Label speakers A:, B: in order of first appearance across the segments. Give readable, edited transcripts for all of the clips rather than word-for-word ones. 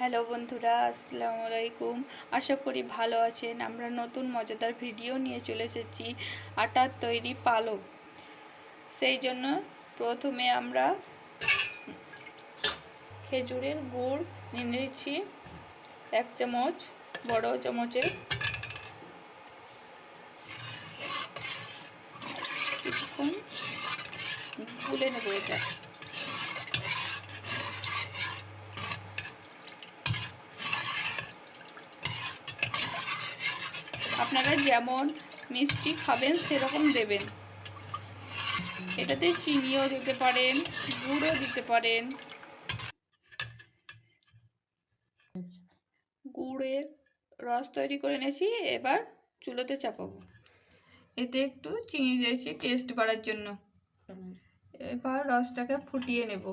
A: Hello বন্ধুরা, আসসালামু আলাইকুম। আশা করি ভালো আছেন। আমরা নতুন মজাদার ভিডিও নিয়ে চলে এসেছি আটার তৈরি পালক। সেই জন্য প্রথমে আমরা খেজুরের গুড় নিয়ে নিচ্ছি 1 চামচ, বড় চামচে। কিছুক্ষণ গুলে নেব এটা। আপনারা যেমন মিষ্টি খাবেন সেরকম দেবেন। এটাতে চিনিও দিতে পারেন, গুড়ও দিতে পারেন। গুড়ের রস তৈরি করে নিয়েছি, এবার চুলোতে চাপাবো। এতে একটু চিনি দিয়েছি টেস্ট বাড়ার জন্য। এবার রসটাকে ফুটিয়ে নেব।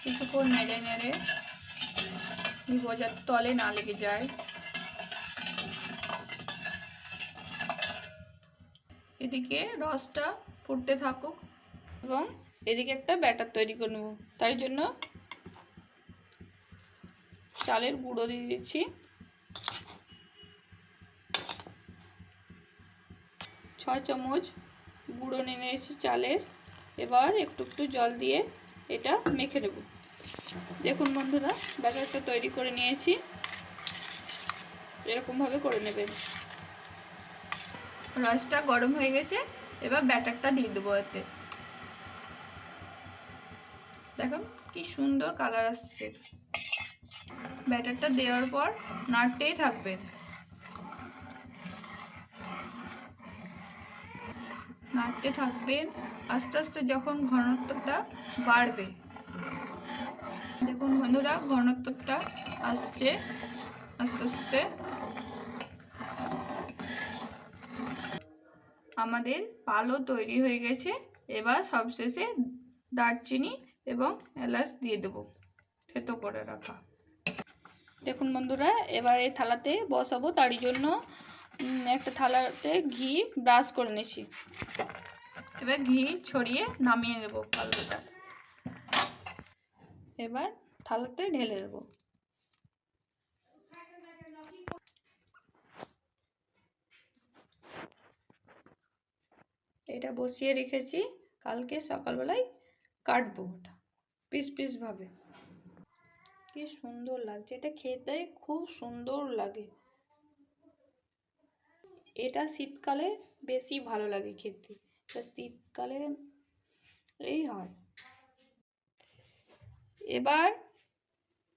A: কিছুক্ষণ নেড়ে নেড়ে নিব যাতে তলে না লেগে যায়। এদিকে রসটা ফুটতে থাকুক এবং এদিকে একটা ব্যাটার তৈরি করে নেব। তার জন্য চালের গুঁড়ো দিয়ে দিচ্ছি, 6 চামচ গুঁড়ো নিয়ে নিয়েছি চালের। এবার একটু একটু জল দিয়ে এটা মেখে নেব। দেখুন বন্ধুরা, ব্যাটারটা তৈরি করে নিয়েছি। এরকমভাবে করে নেবেন। রসটা গরম হয়ে গেছে, এবার ব্যাটারটা দিয়ে দেবো এতে। দেখুন কি সুন্দর কালার আসছে। ব্যাটারটা দেওয়ার পর নাড়তেই থাকবেন। নাড়তে থাকবেন আস্তে আস্তে যখন ঘনত্বটা বাড়বে। দেখুন বন্ধুরা, ঘনত্বটা আসছে আস্তে আস্তে। আমাদের পালও তৈরি হয়ে গেছে। এবার সবশেষে দারচিনি এবং এলাচ দিয়ে দেবো থেতো করে রাখা। দেখুন বন্ধুরা, এবার এই থালাতে বসাবো। তার জন্য একটা থালাতে ঘি ব্রাশ করে নিয়েছি। এবার ঘি ছড়িয়ে নামিয়ে নেব পালটা। এবার থালাতে ঢেলে দেব। এটা বসিয়ে রেখেছি, কালকে সকালবেলায় কাটবো ওটা পিস পিস ভাবে। কি সুন্দর লাগছে, এটা খেতে খুব সুন্দর লাগে। এটা শীতকালে বেশি ভালো লাগে খেতে। শীতকালে এই হয়। এবার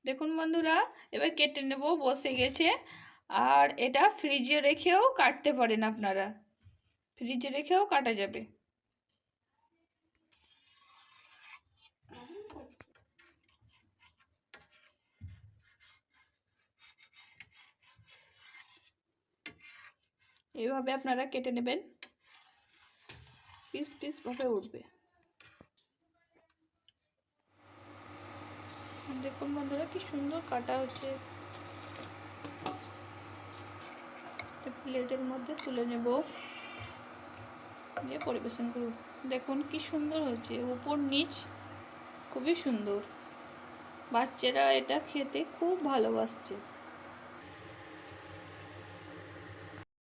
A: দেখুন বন্ধুরা, এবার কেটে নেব, বসে গেছে। আর এটা ফ্রিজে রেখেও কাটতে পারেন আপনারা। ফ্রিজে রেখেও কাটা যাবে। এইভাবে আপনারা কেটে নেবেন, পিস পিস ভাবে উঠবে। দেখুন বন্ধুরা কি সুন্দর কাটা হচ্ছে। প্লেটের মধ্যে তুলে নেব, দিয়ে পরিবেশন করব। দেখুন কি সুন্দর হচ্ছে, উপর নিচ খুবই সুন্দর। বাচ্চারা এটা খেতে খুব ভালোবাসছে।